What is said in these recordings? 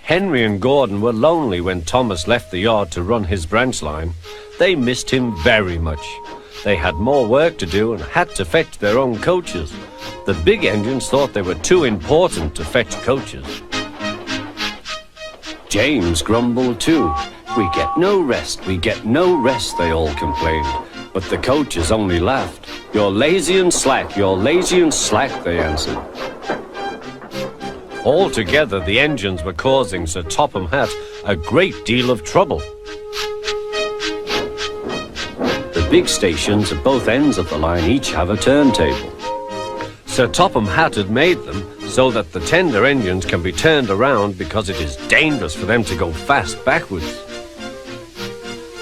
Henry and Gordon were lonely when Thomas left the yard to run his branch line. They missed him very much. They had more work to do and had to fetch their own coaches. The big engines thought they were too important to fetch coaches. James grumbled too. "We get no rest, we get no rest," they all complained. But the coaches only laughed. "You're lazy and slack, you're lazy and slack," they answered. Altogether, the engines were causing Sir Topham Hatt a great deal of trouble. The big stations at both ends of the line each have a turntable. Sir Topham Hatt had made them so that the tender engines can be turned around because it is dangerous for them to go fast backwards.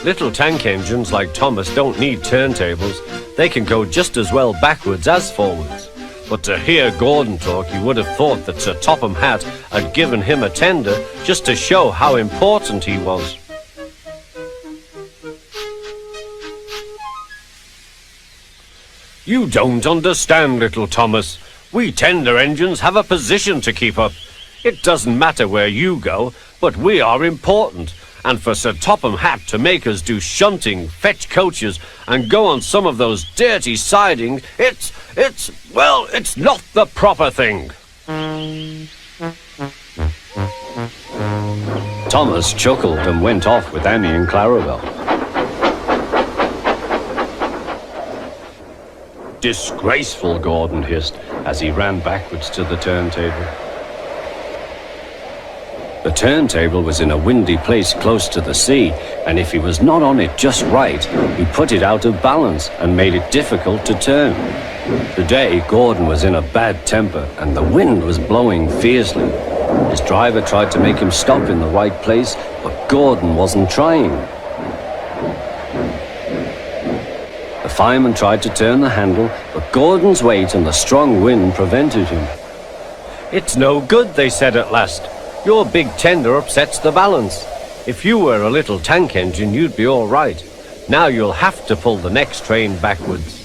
Little tank engines like Thomas don't need turntables. They can go just as well backwards as forwards. But to hear Gordon talk, you would have thought that Sir Topham Hatt had given him a tender just to show how important he was. "You don't understand, little Thomas. We tender engines have a position to keep up. It doesn't matter where you go, but we are important. And for Sir Topham Hatt to make us do shunting, fetch coaches, and go on some of those dirty sidings, it's not the proper thing." Thomas chuckled and went off with Annie and Clarabel. "Disgraceful," Gordon hissed as he ran backwards to the turntable. The turntable was in a windy place close to the sea, and if he was not on it just right, he put it out of balance and made it difficult to turn. Today, Gordon was in a bad temper, and the wind was blowing fiercely. His driver tried to make him stop in the right place, but Gordon wasn't trying. The fireman tried to turn the handle, but Gordon's weight and the strong wind prevented him. "It's no good," they said at last. "Your big tender upsets the balance. If you were a little tank engine, you'd be all right. Now you'll have to pull the next train backwards."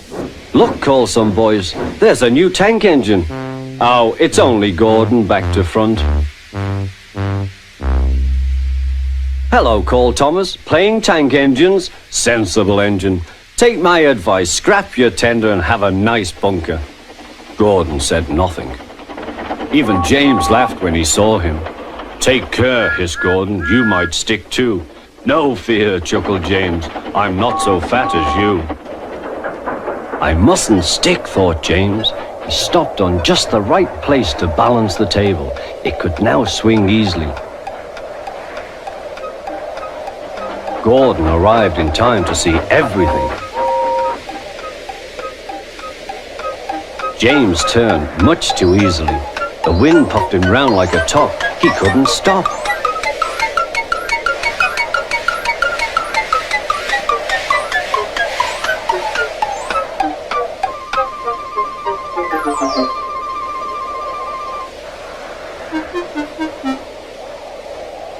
"Look," called some boys, "there's a new tank engine." "Oh, it's only Gordon back to front." "Hello," called Thomas, "playing tank engines? Sensible engine. Take my advice, scrap your tender and have a nice bunker." Gordon said nothing. Even James laughed when he saw him. "Take care," hissed Gordon, "you might stick too." "No fear," chuckled James, "I'm not so fat as you." "I mustn't stick," thought James. He stopped on just the right place to balance the table. It could now swing easily. Gordon arrived in time to see everything. James turned much too easily. The wind puffed him round like a top. He couldn't stop.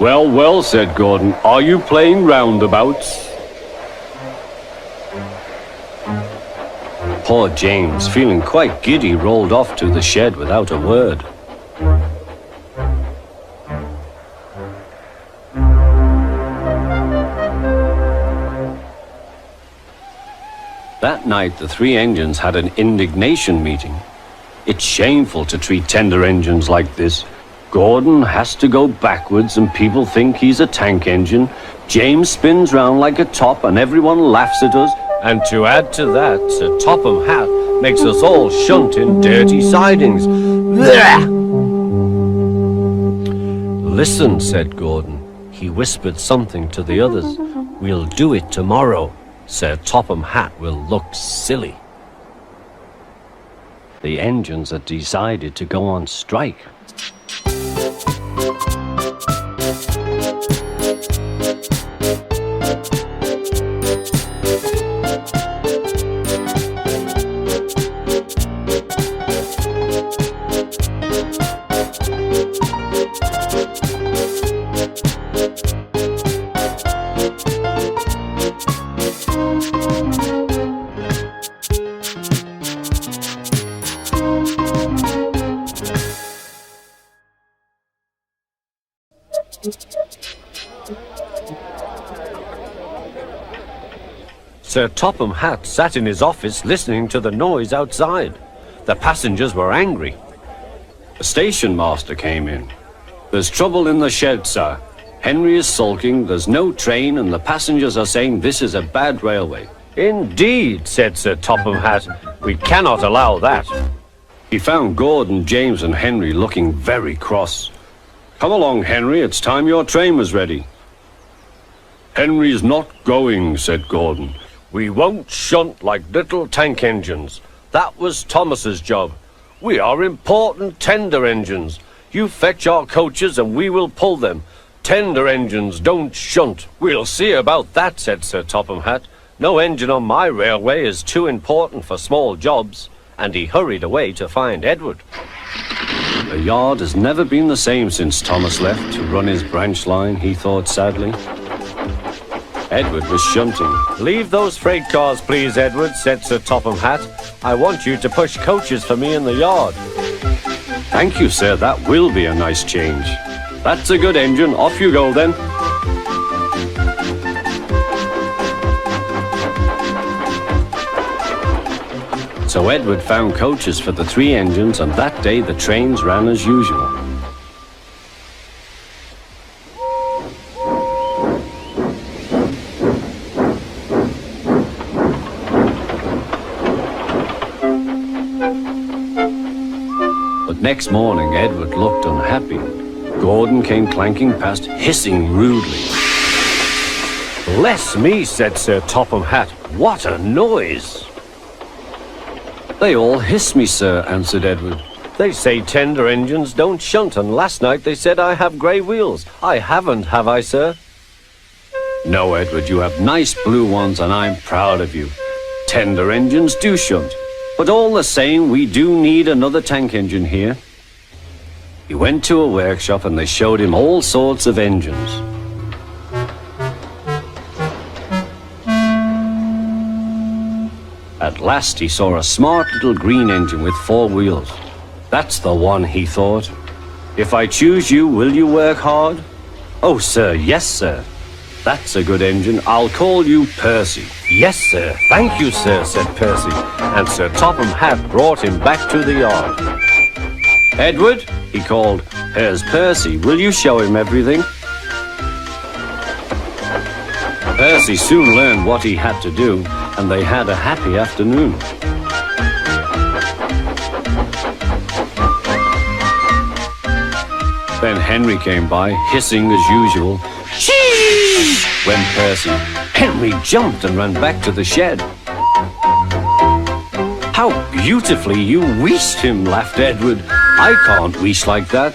"Well, well," said Gordon, "are you playing roundabouts?" Poor James, feeling quite giddy, rolled off to the shed without a word. That night, the three engines had an indignation meeting. "It's shameful to treat tender engines like this. Gordon has to go backwards and people think he's a tank engine. James spins round like a top and everyone laughs at us. And to add to that, Sir Topham Hatt makes us all shunt in dirty sidings. Blah!" "Listen," said Gordon. He whispered something to the others. "We'll do it tomorrow. Sir Topham Hatt will look silly." The engines had decided to go on strike. Sir Topham Hatt sat in his office listening to the noise outside. The passengers were angry. The station master came in. "There's trouble in the shed, sir. Henry is sulking, there's no train, and the passengers are saying this is a bad railway." "Indeed," said Sir Topham Hatt. "We cannot allow that." He found Gordon, James, and Henry looking very cross. "Come along, Henry, it's time your train was ready." "Henry's not going," said Gordon. "We won't shunt like little tank engines. That was Thomas's job. We are important tender engines. You fetch our coaches and we will pull them. Tender engines don't shunt." "We'll see about that," said Sir Topham Hatt. "No engine on my railway is too important for small jobs." And he hurried away to find Edward. The yard has never been the same since Thomas left to run his branch line, he thought sadly. Edward was shunting. "Leave those freight cars, please, Edward," said Sir Topham Hatt. "I want you to push coaches for me in the yard." "Thank you, sir, that will be a nice change." "That's a good engine, off you go then." So Edward found coaches for the 3 engines, and that day the trains ran as usual. But next morning Edward looked unhappy. Gordon came clanking past, hissing rudely. "Bless me," said Sir Topham Hatt. "What a noise!" "They all hiss me, sir," answered Edward. "They say tender engines don't shunt, and last night they said I have grey wheels. I haven't, have I, sir?" "No, Edward, you have nice blue ones, and I'm proud of you. Tender engines do shunt, but all the same, we do need another tank engine here." He went to a workshop, and they showed him all sorts of engines. At last he saw a smart little green engine with 4 wheels. "That's the one," he thought. "If I choose you, will you work hard?" "Oh, sir, yes, sir." "That's a good engine. I'll call you Percy." "Yes, sir. Thank you, sir," said Percy, and Sir Topham Hatt brought him back to the yard. "Edward," he called, "here's Percy. Will you show him everything?" Percy soon learned what he had to do, and they had a happy afternoon. Then Henry came by, hissing as usual. "Chee!" went Percy. Henry jumped and ran back to the shed. "How beautifully you wheeshed him," laughed Edward. "I can't wheesh like that."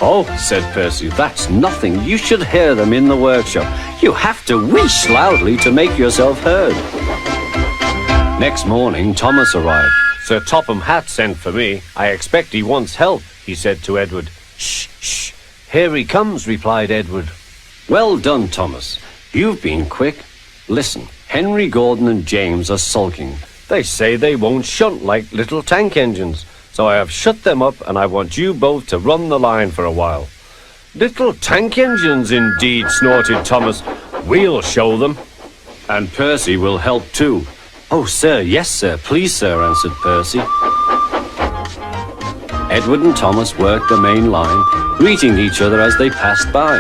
"Oh," said Percy, "that's nothing. You should hear them in the workshop. You have to wheesh loudly to make yourself heard." Next morning, Thomas arrived. "Sir Topham Hatt sent for me. I expect he wants help," he said to Edward. "Shh, shh. Here he comes," replied Edward. "Well done, Thomas. You've been quick. Listen, Henry, Gordon, and James are sulking. They say they won't shunt like little tank engines. So I have shut them up, and I want you both to run the line for a while." "Little tank engines, indeed," snorted Thomas. "We'll show them." "And Percy will help too." "Oh, sir, yes, sir. Please, sir," answered Percy. Edward and Thomas worked the main line, greeting each other as they passed by.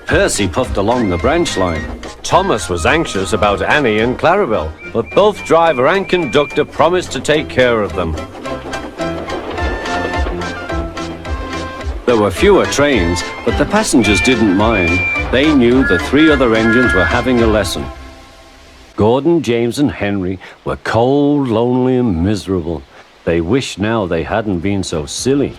Percy puffed along the branch line. Thomas was anxious about Annie and Clarabel, but both driver and conductor promised to take care of them. There were fewer trains, but the passengers didn't mind. They knew the 3 other engines were having a lesson. Gordon, James, and Henry were cold, lonely, and miserable. They wished now they hadn't been so silly.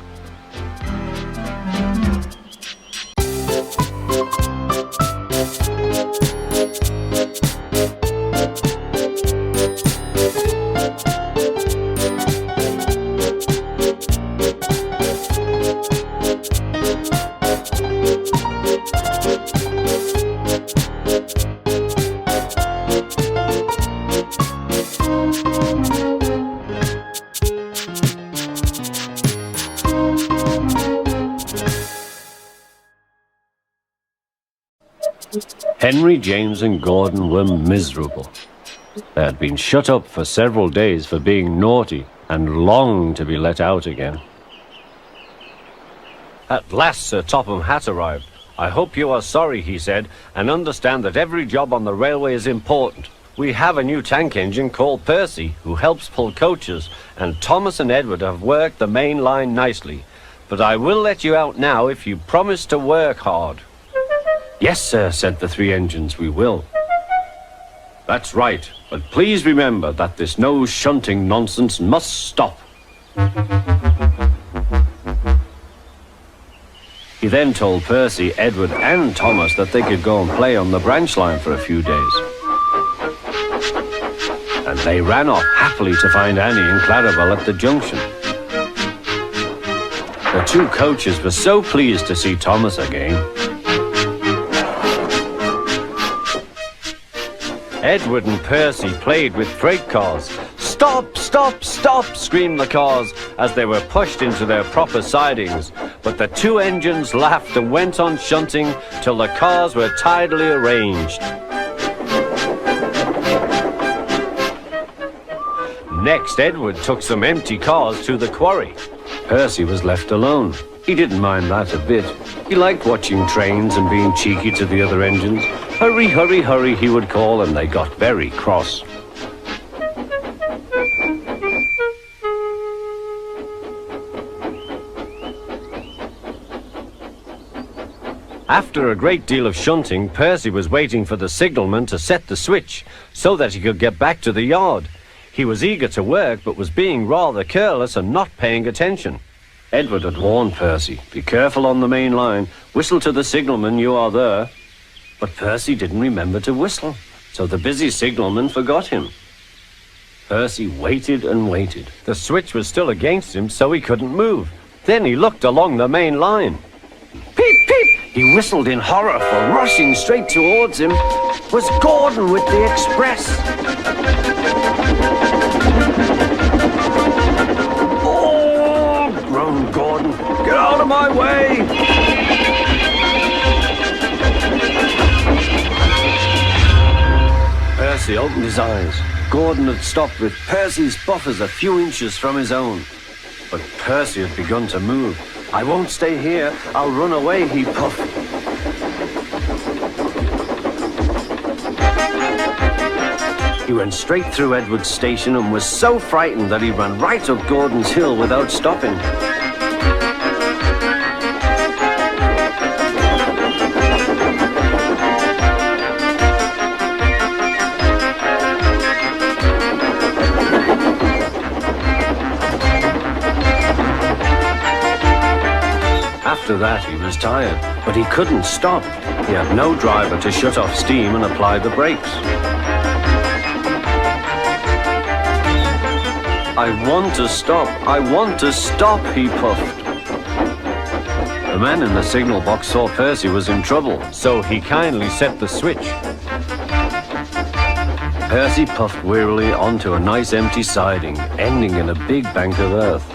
Henry, James and Gordon were miserable. They had been shut up for several days for being naughty and longed to be let out again. At last Sir Topham Hatt arrived. "I hope you are sorry," he said, "and understand that every job on the railway is important. We have a new tank engine called Percy, who helps pull coaches, and Thomas and Edward have worked the main line nicely. But I will let you out now if you promise to work hard." "Yes, sir," said the three engines, "we will." "That's right, but please remember that this no shunting nonsense must stop." He then told Percy, Edward and Thomas that they could go and play on the branch line for a few days. And they ran off happily to find Annie and Clarabelle at the junction. The two coaches were so pleased to see Thomas again. Edward and Percy played with freight cars. "Stop, stop, stop," screamed the cars as they were pushed into their proper sidings. But the two engines laughed and went on shunting till the cars were tidily arranged. Next, Edward took some empty cars to the quarry. Percy was left alone. He didn't mind that a bit. He liked watching trains and being cheeky to the other engines. "Hurry, hurry, hurry," he would call, and they got very cross. After a great deal of shunting, Percy was waiting for the signalman to set the switch so that he could get back to the yard. He was eager to work, but was being rather careless and not paying attention. Edward had warned Percy, "Be careful on the main line. Whistle to the signalman you are there." But Percy didn't remember to whistle, so the busy signalman forgot him. Percy waited and waited. The switch was still against him, so he couldn't move. Then he looked along the main line. "Peep, peep!" He whistled in horror, for rushing straight towards him was Gordon with the express. "Oh!" groaned Gordon. "Get out of my way!" Percy opened his eyes. Gordon had stopped with Percy's buffers a few inches from his own. But Percy had begun to move. "I won't stay here. I'll run away," he puffed. He went straight through Edward's station and was so frightened that he ran right up Gordon's hill without stopping. After that, he was tired, but he couldn't stop. He had no driver to shut off steam and apply the brakes. "I want to stop, I want to stop," he puffed. The man in the signal box saw Percy was in trouble, so he kindly set the switch. Percy puffed wearily onto a nice empty siding, ending in a big bank of earth.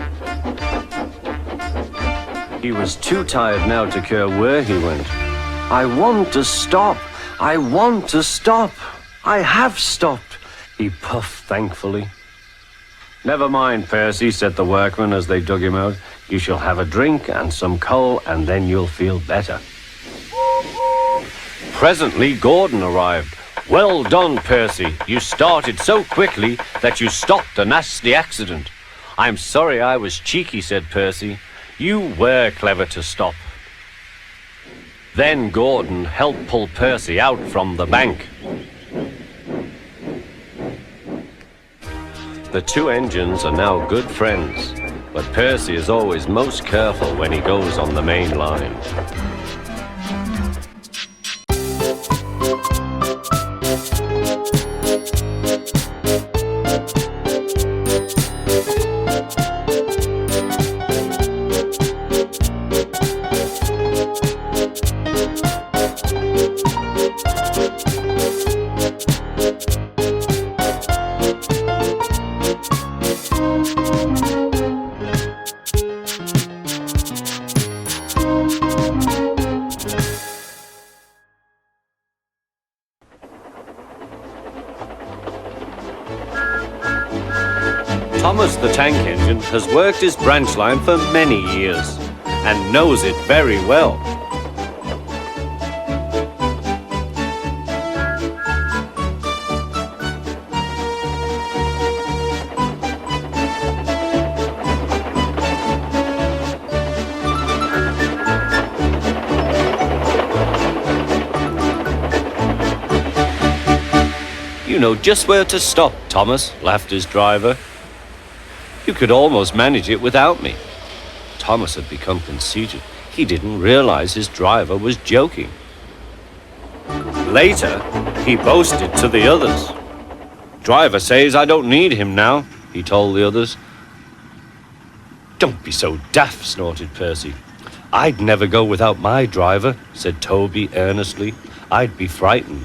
He was too tired now to care where he went. "I want to stop, I want to stop, I have stopped," he puffed thankfully. "Never mind, Percy," said the workman as they dug him out. "You shall have a drink and some coal, and then you'll feel better." Presently, Gordon arrived. "Well done, Percy. You started so quickly that you stopped a nasty accident." "I'm sorry I was cheeky," said Percy. "You were clever to stop." Then Gordon helped pull Percy out from the bank. The two engines are now good friends, but Percy is always most careful when he goes on the main line. tank engine has worked his branch line for many years and knows it very well. You know just where to stop, Thomas, laughed his driver. You could almost manage it without me. Thomas had become conceited. He didn't realize his driver was joking. Later, he boasted to the others. Driver says I don't need him now, he told the others. Don't be so daft, snorted Percy. I'd never go without my driver, said Toby earnestly. I'd be frightened.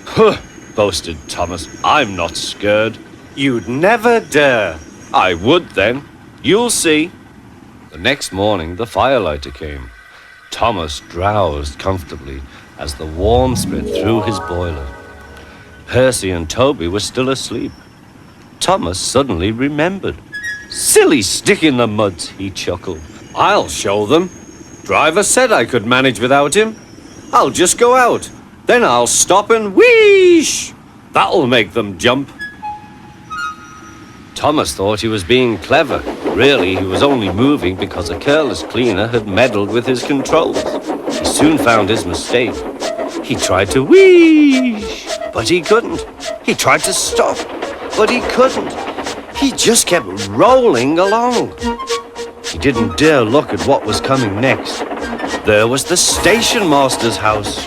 Huh, boasted Thomas. I'm not scared. You'd never dare. I would then. You'll see. The next morning, the firelighter came. Thomas drowsed comfortably as the warmth spread through his boiler. Percy and Toby were still asleep. Thomas suddenly remembered. Silly stick in the mud, he chuckled. I'll show them. Driver said I could manage without him. I'll just go out. Then I'll stop and wheesh. That'll make them jump. Thomas thought he was being clever. Really, he was only moving because a careless cleaner had meddled with his controls. He soon found his mistake. He tried to wheesh, but he couldn't. He tried to stop, but he couldn't. He just kept rolling along. He didn't dare look at what was coming next. There was the station master's house.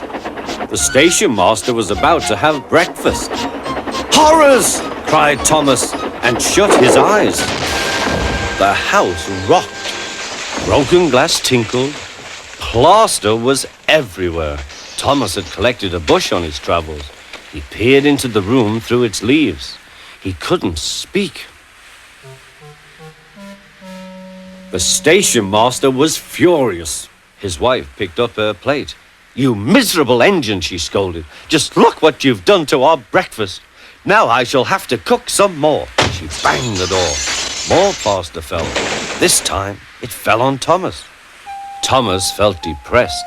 The station master was about to have breakfast. Horrors! Cried Thomas and shut his eyes. The house rocked. Broken glass tinkled. Plaster was everywhere. Thomas had collected a bush on his travels. He peered into the room through its leaves. He couldn't speak. The station master was furious. His wife picked up her plate. You miserable engine, she scolded. Just look what you've done to our breakfast. Now I shall have to cook some more. She banged the door. More plaster fell. This time, it fell on Thomas. Thomas felt depressed.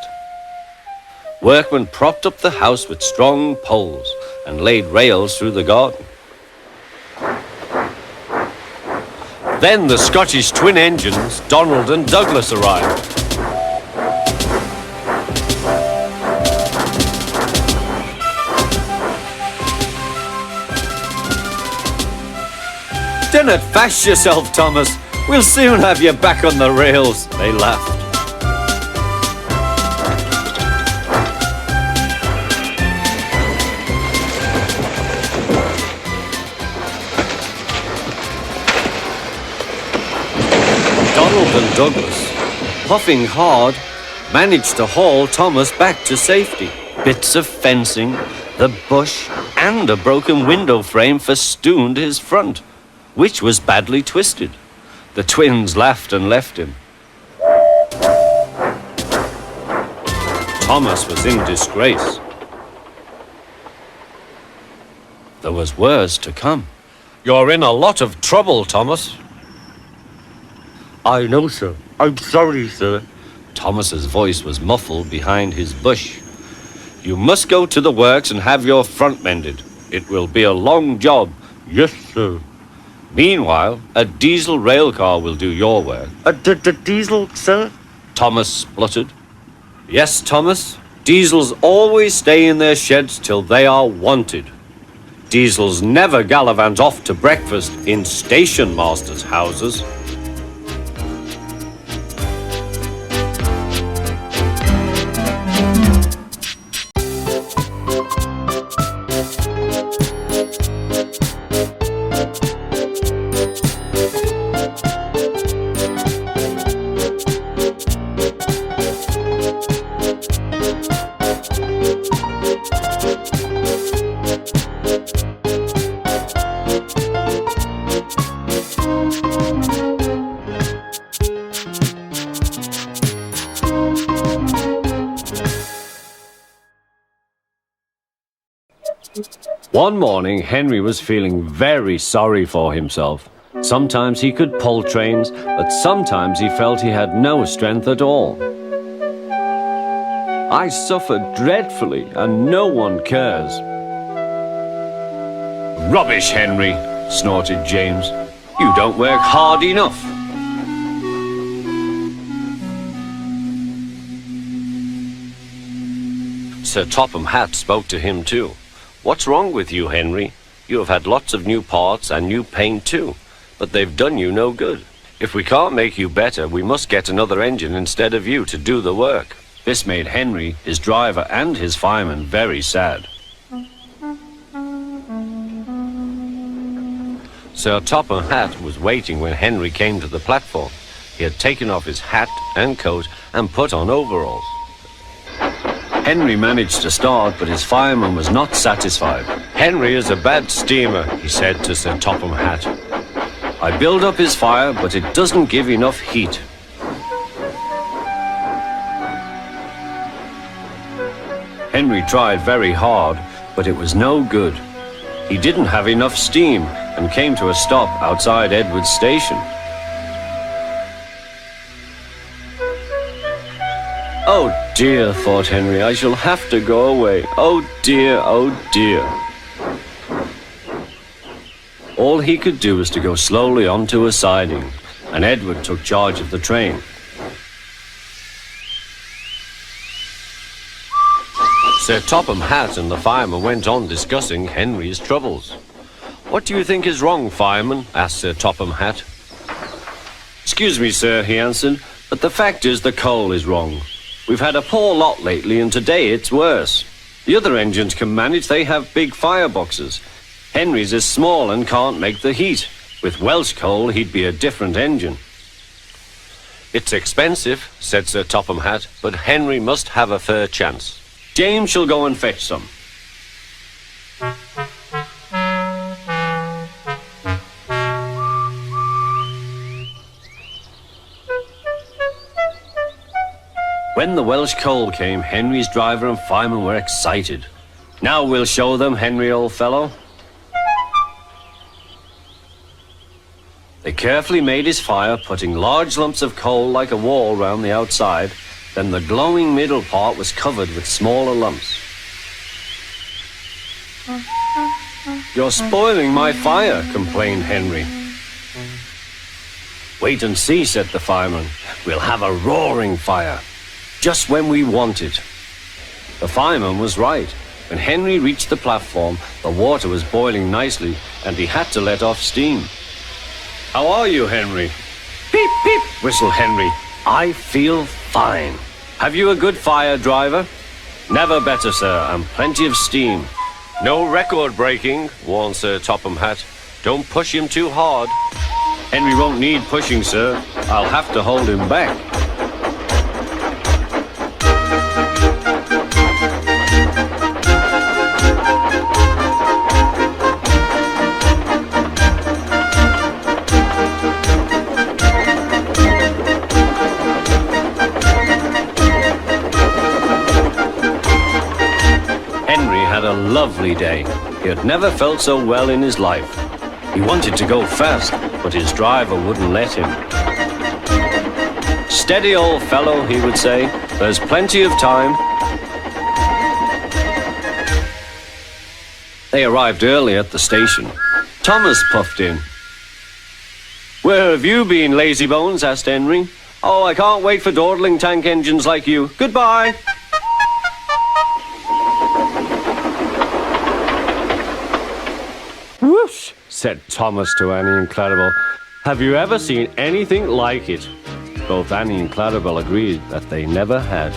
Workmen propped up the house with strong poles and laid rails through the garden. Then the Scottish twin engines, Donald and Douglas, arrived. Dinna fash yourself, Thomas. We'll soon have you back on the rails, they laughed. Donald and Douglas, puffing hard, managed to haul Thomas back to safety. Bits of fencing, the bush, and a broken window frame festooned his front, which was badly twisted. The twins laughed and left him. Thomas was in disgrace. There was worse to come. You're in a lot of trouble, Thomas. I know, sir. I'm sorry, sir. Thomas's voice was muffled behind his bush. You must go to the works and have your front mended. It will be a long job. Yes, sir. Meanwhile, a diesel rail car will do your work. The diesel, sir? Thomas spluttered. Yes, Thomas. Diesels always stay in their sheds till they are wanted. Diesels never gallivant off to breakfast in station masters' houses. One morning, Henry was feeling very sorry for himself. Sometimes he could pull trains, but sometimes he felt he had no strength at all. I suffer dreadfully, and no one cares. Rubbish, Henry, snorted James. You don't work hard enough. Sir Topham Hatt spoke to him too. What's wrong with you, Henry? You have had lots of new parts and new paint too, but they've done you no good. If we can't make you better, we must get another engine instead of you to do the work. This made Henry, his driver and his fireman very sad. Sir Topham Hatt was waiting when Henry came to the platform. He had taken off his hat and coat and put on overalls. Henry managed to start, but his fireman was not satisfied. Henry is a bad steamer, he said to Sir Topham Hatt. I build up his fire, but it doesn't give enough heat. Henry tried very hard, but it was no good. He didn't have enough steam and came to a stop outside Edward's station. Oh dear, thought Henry, I shall have to go away. Oh dear, oh dear. All he could do was to go slowly onto a siding, and Edward took charge of the train. Sir Topham Hatt and the fireman went on discussing Henry's troubles. What do you think is wrong, fireman? Asked Sir Topham Hatt. Excuse me, sir, he answered, but the fact is the coal is wrong. We've had a poor lot lately, and today it's worse. The other engines can manage, they have big fireboxes. Henry's is small and can't make the heat. With Welsh coal, he'd be a different engine. It's expensive, said Sir Topham Hatt, but Henry must have a fair chance. James shall go and fetch some. When the Welsh coal came, Henry's driver and fireman were excited. Now we'll show them, Henry, old fellow. They carefully made his fire, putting large lumps of coal like a wall round the outside. Then the glowing middle part was covered with smaller lumps. You're spoiling my fire, complained Henry. Wait and see, said the fireman. We'll have a roaring fire, just when we want it. The fireman was right. When Henry reached the platform, the water was boiling nicely, and he had to let off steam. How are you, Henry? Peep, peep, whistled Henry. I feel fine. Have you a good fire, driver? Never better, sir, and plenty of steam. No record breaking, warned Sir Topham Hatt. Don't push him too hard. Henry won't need pushing, sir. I'll have to hold him back. Lovely day. He had never felt so well in his life. He wanted to go fast, but his driver wouldn't let him. Steady, old fellow, he would say. There's plenty of time. They arrived early at the station. Thomas puffed in. Where have you been, lazybones? Asked Henry. Oh, I can't wait for dawdling tank engines like you. Goodbye. Whoosh, said Thomas to Annie and Clarabel. Have you ever seen anything like it? Both Annie and Clarabel agreed that they never had.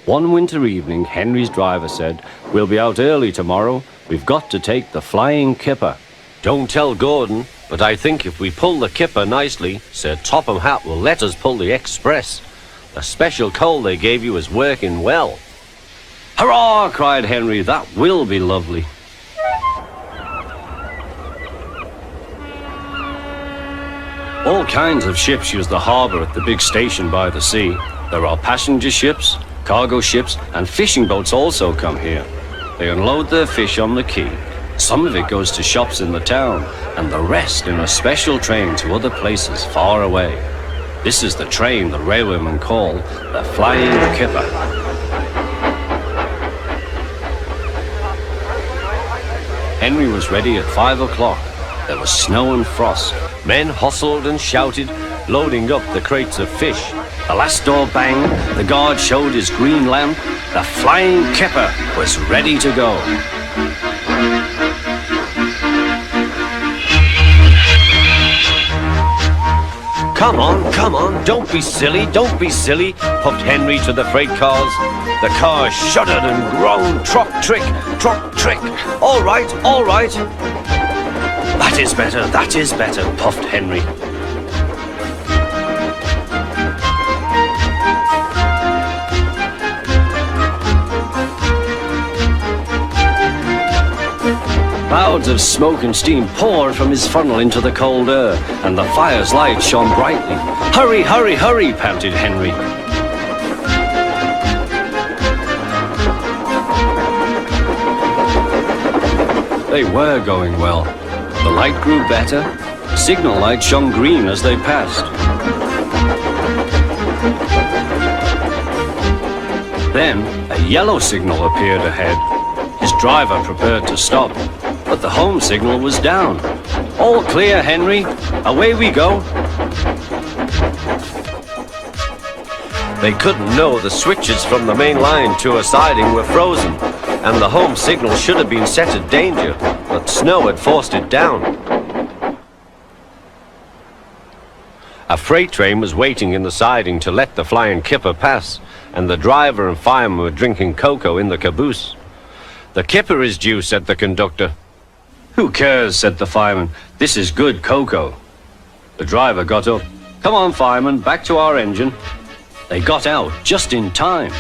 One winter evening, Henry's driver said, "We'll be out early tomorrow. We've got to take the Flying Kipper." "Don't tell Gordon, but I think if we pull the Kipper nicely, Sir Topham Hatt will let us pull the Express. The special coal they gave you is working well." "Hurrah!" cried Henry. "That will be lovely." All kinds of ships use the harbour at the big station by the sea. There are passenger ships, cargo ships, and fishing boats also come here. They unload their fish on the quay. Some of it goes to shops in the town, and the rest in a special train to other places far away. This is the train the railwaymen call the Flying Kipper. Henry was ready at 5 o'clock. There was snow and frost. Men hustled and shouted, loading up the crates of fish. The last door banged, the guard showed his green lamp. The Flying Kipper was ready to go. Come on, don't be silly, puffed Henry to the freight cars. The cars shuddered and groaned, trock, trick, all right. That is better, puffed Henry. Clouds of smoke and steam poured from his funnel into the cold air, and the fire's light shone brightly. Hurry, panted Henry. They were going well. The light grew better. Signal light shone green as they passed. Then a yellow signal appeared ahead. His driver prepared to stop, but the home signal was down. "All clear, Henry. Away we go." They couldn't know the switches from the main line to a siding were frozen, and the home signal should have been set at danger, but snow had forced it down. A freight train was waiting in the siding to let the Flying Kipper pass, and the driver and fireman were drinking cocoa in the caboose. "The Kipper is due," said the conductor. "Who cares?" said the fireman. "This is good cocoa." The driver got up. "Come on, fireman, back to our engine." They got out just in time.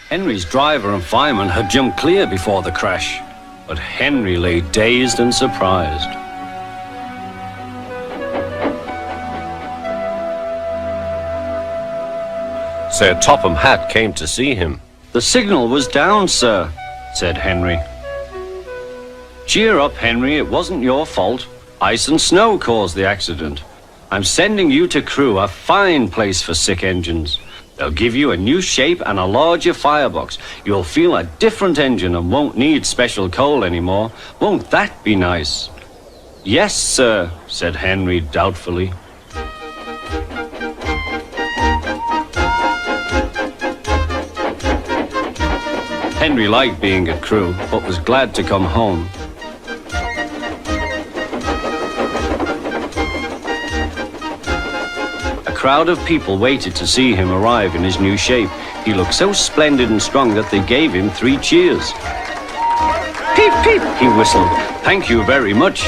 Henry's driver and fireman had jumped clear before the crash, but Henry lay dazed and surprised. Sir Topham Hatt came to see him. "The signal was down, sir," said Henry. "Cheer up, Henry, it wasn't your fault. Ice and snow caused the accident. I'm sending you to Crewe, a fine place for sick engines. They'll give you a new shape and a larger firebox. You'll feel a different engine and won't need special coal anymore. Won't that be nice?" "Yes, sir," said Henry doubtfully. Henry liked being at Crewe, but was glad to come home. A crowd of people waited to see him arrive in his new shape. He looked so splendid and strong that they gave him 3 cheers. "Peep, peep," he whistled. "Thank you very much."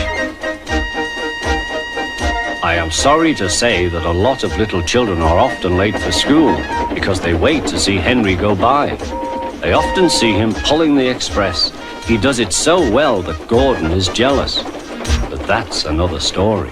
I am sorry to say that a lot of little children are often late for school because they wait to see Henry go by. They often see him pulling the express. He does it so well that Gordon is jealous. But that's another story.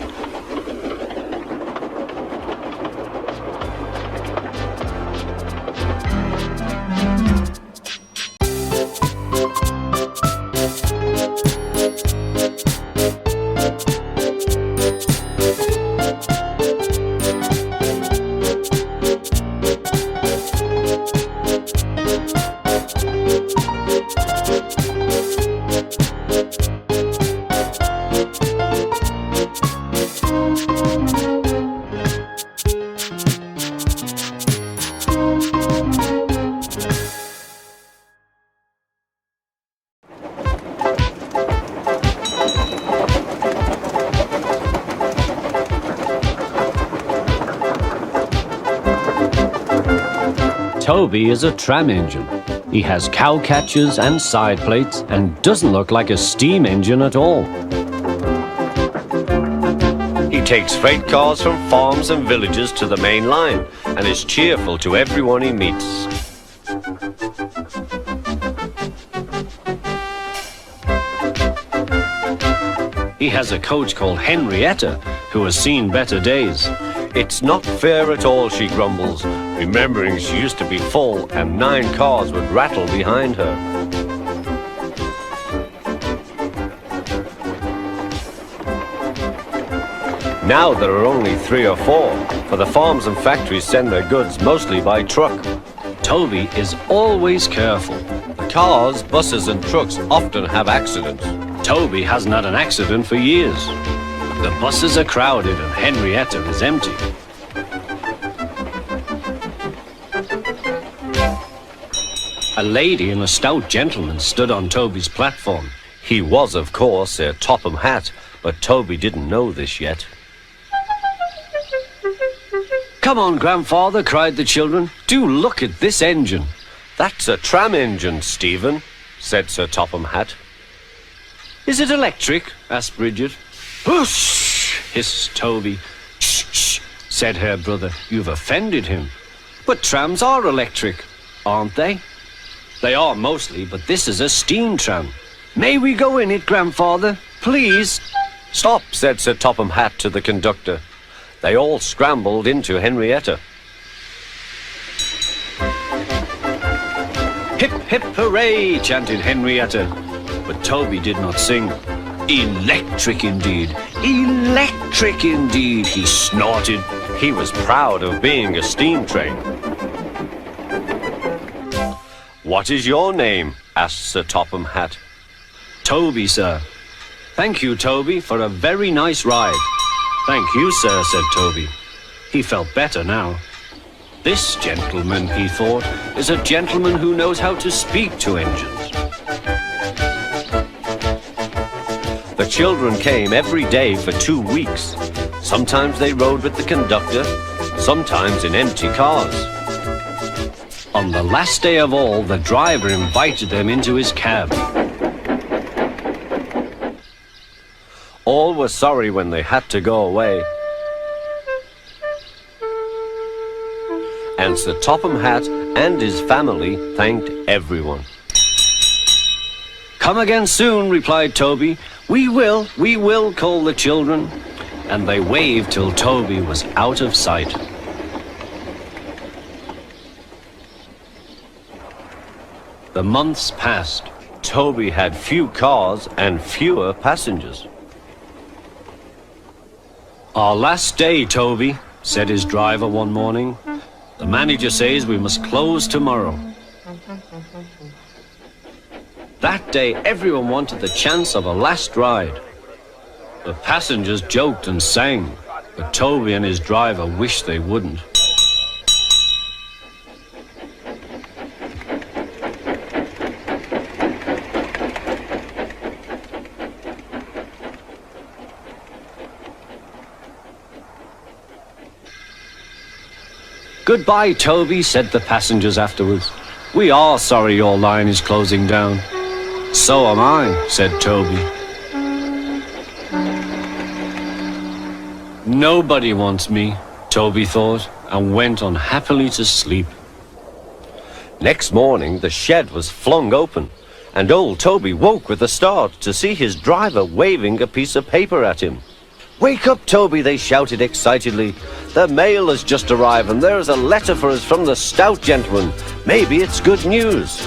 Toby is a tram engine. He has cow catchers and side plates and doesn't look like a steam engine at all. He takes freight cars from farms and villages to the main line and is cheerful to everyone he meets. He has a coach called Henrietta, who has seen better days. It's not fair at all, she grumbles, remembering she used to be full and 9 cars would rattle behind her. Now there are only 3 or 4, for the farms and factories send their goods mostly by truck. Toby is always careful. The cars, buses and trucks often have accidents. Toby hasn't had an accident for years. The buses are crowded and Henrietta is empty. A lady and a stout gentleman stood on Toby's platform. He was, of course, a Topham Hatt, but Toby didn't know this yet. "Come on, grandfather," cried the children. "Do look at this engine." "That's a tram engine, Stephen," said Sir Topham Hatt. "Is it electric?" asked Bridget. "Whoosh!" hissed Toby. "Shh, shh," said her brother. "You've offended him." "But trams are electric, aren't they?" "They are mostly, but this is a steam tram." "May we go in it, grandfather? Please?" "Stop," said Sir Topham Hatt to the conductor. They all scrambled into Henrietta. "Hip, hip, hooray!" chanted Henrietta. But Toby did not sing. "Electric indeed! Electric indeed!" he snorted. He was proud of being a steam train. "What is your name?" asked Sir Topham Hatt. "Toby, sir." "Thank you, Toby, for a very nice ride." "Thank you, sir," said Toby. He felt better now. This gentleman, he thought, is a gentleman who knows how to speak to engines. The children came every day for 2 weeks. Sometimes they rode with the conductor, sometimes in empty cars. On the last day of all, the driver invited them into his cab. All were sorry when they had to go away. And Sir Topham Hatt and his family thanked everyone. "Come again soon," replied Toby. We will," called the children. And they waved till Toby was out of sight. The months passed. Toby had few cars and fewer passengers. "Our last day, Toby," said his driver one morning. "The manager says we must close tomorrow." That day, everyone wanted the chance of a last ride. The passengers joked and sang, but Toby and his driver wished they wouldn't. "Goodbye, Toby," said the passengers afterwards. "We are sorry your line is closing down." "So am I," said Toby. Nobody wants me, Toby thought, and went on happily to sleep. Next morning, the shed was flung open, and old Toby woke with a start to see his driver waving a piece of paper at him. "Wake up, Toby," they shouted excitedly. "The mail has just arrived, and there is a letter for us from the stout gentleman. Maybe it's good news."